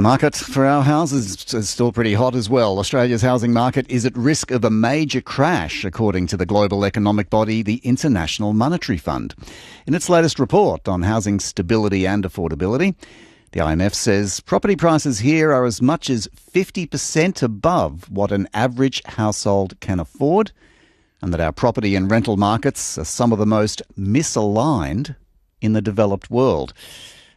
The market for our houses is still pretty hot as well. Australia's housing market is at risk of a major crash, according to the global economic body, the International Monetary Fund. In its latest report on housing stability and affordability, the IMF says property prices here are as much as 50% above what an average household can afford, and that our property and rental markets are some of the most misaligned in the developed world.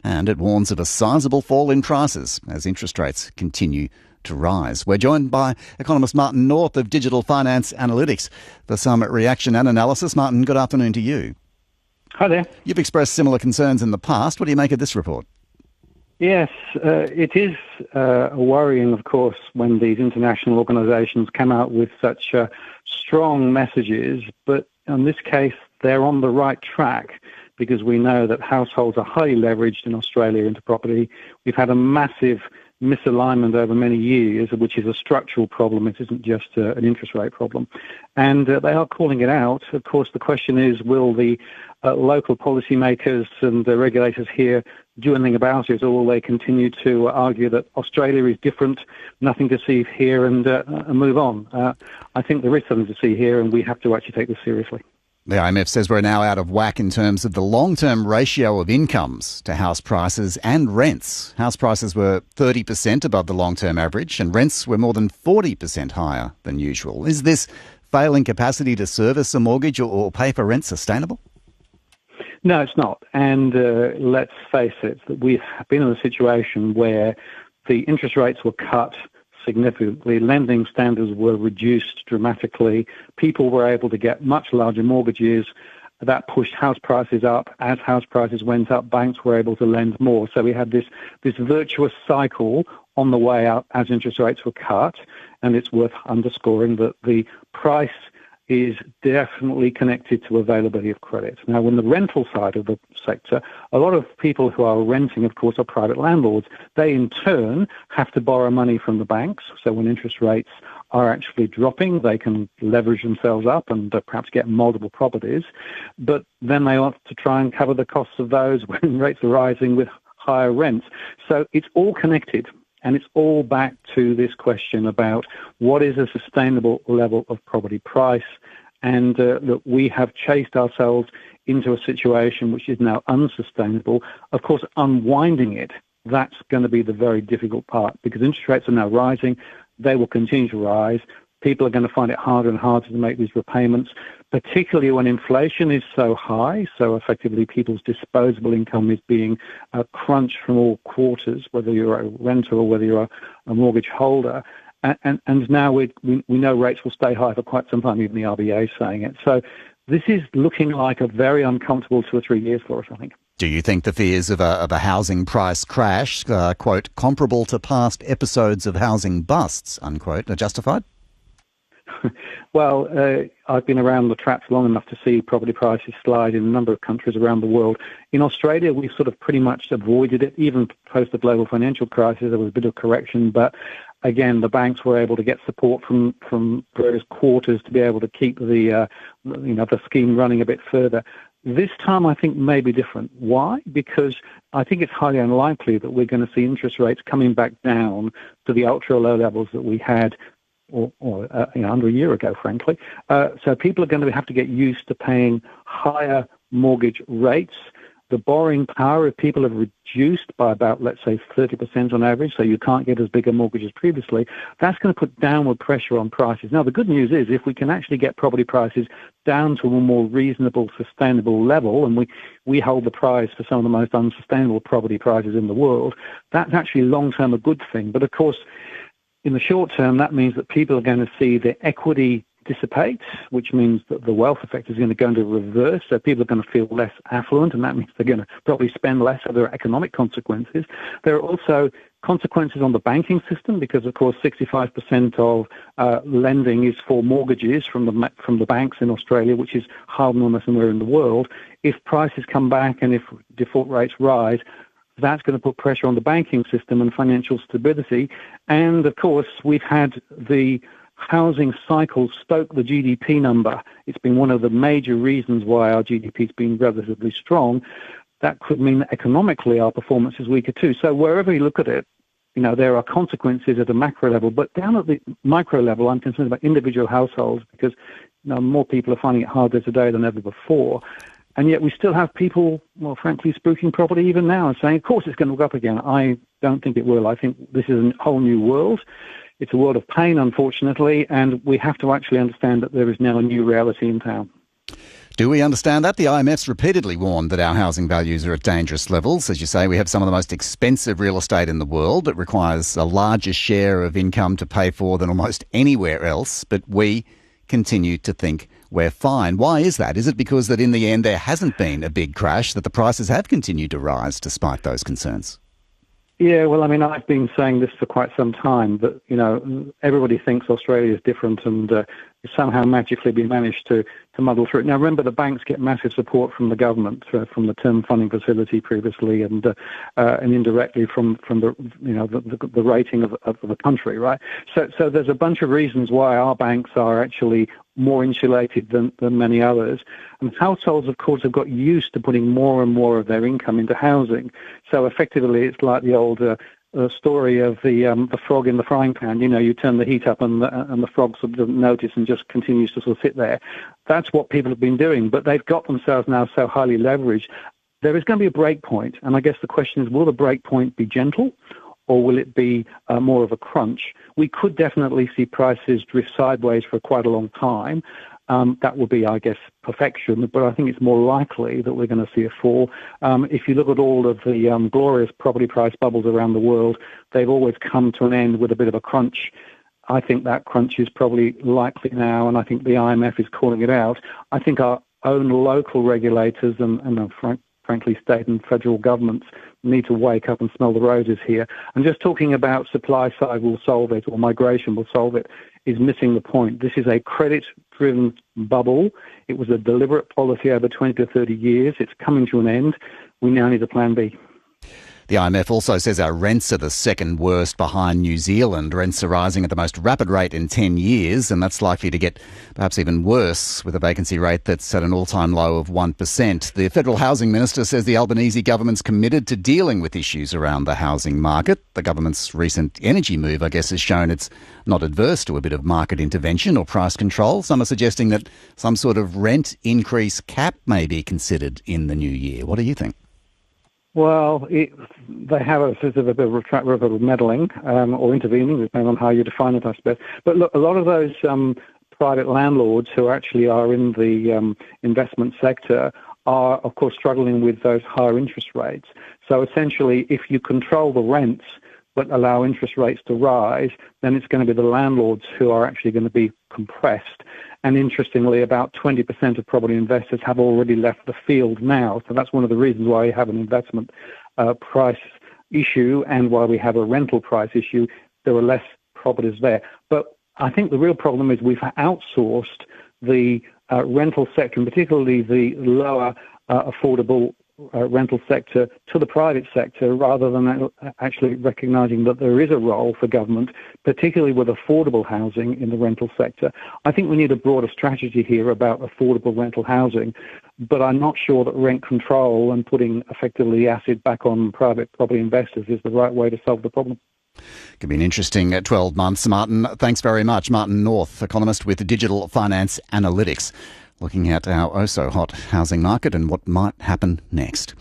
And it warns of a sizable fall in prices as interest rates continue to rise. We're joined by economist Martin North of Digital Finance Analytics for some reaction and analysis. Martin, good afternoon to you. Hi there. You've expressed similar concerns in the past. What do you make of this report? Yes, it is worrying, of course, when these international organisations come out with such strong messages. But in this case, they're on the right track, because we know that households are highly leveraged in Australia into property. We've had a massive misalignment over many years, which is a structural problem. It isn't just an interest rate problem. And they are calling it out. Of course, the question is, will the local policymakers and the regulators here do anything about it, or will they continue to argue that Australia is different, nothing to see here, and move on? I think there is something to see here, and we have to actually take this seriously. The IMF says we're now out of whack in terms of the long-term ratio of incomes to house prices and rents. House prices were 30% above the long-term average, and rents were more than 40% higher than usual. Is this failing capacity to service a mortgage or pay for rent sustainable? No, it's not. And let's face it, that we've been in a situation where the interest rates were cut significantly, lending standards were reduced dramatically, people were able to get much larger mortgages. That pushed house prices up. As house prices went up, banks were able to lend more. So we had this virtuous cycle on the way up as interest rates were cut, and it's worth underscoring that the price is definitely connected to availability of credit. Now, when the rental side of the sector, a lot of people who are renting, of course, are private landlords. They, in turn, have to borrow money from the banks. So when interest rates are actually dropping, they can leverage themselves up and perhaps get multiple properties. But then they have to try and cover the costs of those when rates are rising with higher rents. So it's all connected. And it's all back to this question about what is a sustainable level of property price. And look, we have chased ourselves into a situation which is now unsustainable. Of course, unwinding it, that's going to be the very difficult part, because interest rates are now rising. They will continue to rise. People are going to find it harder and harder to make these repayments, particularly when inflation is so high. So effectively, people's disposable income is being crunched from all quarters, whether you're a renter or whether you're a mortgage holder. And now we know rates will stay high for quite some time, even the RBA is saying it. So this is looking like a very uncomfortable 2 or 3 years for us, I think. Do you think the fears of a housing price crash, quote, comparable to past episodes of housing busts, unquote, are justified? Well, I've been around the traps long enough to see property prices slide in a number of countries around the world. In Australia, we've sort of pretty much avoided it. Even post the global financial crisis, there was a bit of correction. But again, the banks were able to get support from various quarters to be able to keep the scheme running a bit further. This time, I think, may be different. Why? Because I think it's highly unlikely that we're going to see interest rates coming back down to the ultra-low levels that we had under a year ago, frankly. So people are going to have to get used to paying higher mortgage rates. The borrowing power of people have reduced by about, let's say, 30% on average, so you can't get as big a mortgage as previously. That's going to put downward pressure on prices. Now, the good news is if we can actually get property prices down to a more reasonable, sustainable level, and we hold the prize for some of the most unsustainable property prices in the world, that's actually long-term a good thing. But, of course, in the short term, that means that people are going to see their equity dissipate, which means that the wealth effect is going to go into reverse. So people are going to feel less affluent, and that means they're going to probably spend less. So there are economic consequences. There are also consequences on the banking system, because, of course, 65% of lending is for mortgages from the banks in Australia, which is higher than anywhere in the world. If prices come back and if default rates rise, that's going to put pressure on the banking system and financial stability. And, of course, we've had the housing cycle stoke the GDP number. It's been one of the major reasons why our GDP has been relatively strong. That could mean that economically our performance is weaker too. So wherever you look at it, there are consequences at a macro level, but down at the micro level, I'm concerned about individual households because more people are finding it harder today than ever before. And yet we still have people, well, frankly, spooking property even now and saying, of course, it's going to go up again. I don't think it will. I think this is a whole new world. It's a world of pain, unfortunately, and we have to actually understand that there is now a new reality in town. Do we understand that? The IMF's repeatedly warned that our housing values are at dangerous levels. As you say, we have some of the most expensive real estate in the world. It requires a larger share of income to pay for than almost anywhere else, but we continue to think we're fine. Why is that? Is it because that in the end there hasn't been a big crash, that the prices have continued to rise despite those concerns? Yeah, well, I've been saying this for quite some time, that, everybody thinks Australia is different and somehow magically we managed to muddle through it. Now, remember, the banks get massive support from the government, from the term funding facility previously and indirectly from the rating of the country, right? So there's a bunch of reasons why our banks are actually more insulated than many others. And households, of course, have got used to putting more and more of their income into housing. So effectively, it's like the old story of the frog in the frying pan. You turn the heat up and the frog sort of doesn't notice and just continues to sort of sit there. That's what people have been doing, but they've got themselves now so highly leveraged. There is going to be a break point, and I guess the question is, will the break point be gentle? Or will it be more of a crunch? We could definitely see prices drift sideways for quite a long time. That would be, I guess, perfection, but I think it's more likely that we're going to see a fall. If you look at all of the glorious property price bubbles around the world, they've always come to an end with a bit of a crunch. I think that crunch is probably likely now, and I think the IMF is calling it out. I think our own local regulators and frankly, state and federal governments need to wake up and smell the roses here. And just talking about supply side will solve it or migration will solve it is missing the point. This is a credit-driven bubble. It was a deliberate policy over 20 to 30 years. It's coming to an end. We now need a plan B. The IMF also says our rents are the second worst behind New Zealand. Rents are rising at the most rapid rate in 10 years, and that's likely to get perhaps even worse with a vacancy rate that's at an all-time low of 1%. The Federal Housing Minister says the Albanese government's committed to dealing with issues around the housing market. The government's recent energy move, I guess, has shown it's not adverse to a bit of market intervention or price control. Some are suggesting that some sort of rent increase cap may be considered in the new year. What do you think? Well, they have a sort of a bit of a track record of meddling or intervening, depending on how you define it, I suppose. But look, a lot of those private landlords who actually are in the investment sector are, of course, struggling with those higher interest rates. So essentially, if you control the rents but allow interest rates to rise, then it's going to be the landlords who are actually going to be compressed. And interestingly, about 20% of property investors have already left the field now. So that's one of the reasons why we have an investment price issue and why we have a rental price issue. There are less properties there. But I think the real problem is we've outsourced the rental sector, and particularly the lower affordable rental sector, to the private sector, rather than actually recognising that there is a role for government, particularly with affordable housing in the rental sector. I think we need a broader strategy here about affordable rental housing, but I'm not sure that rent control and putting effectively acid back on private property investors is the right way to solve the problem. Could be an interesting 12 months. Martin, thanks very much. Martin North, economist with Digital Finance Analytics, looking at our oh-so-hot housing market and what might happen next.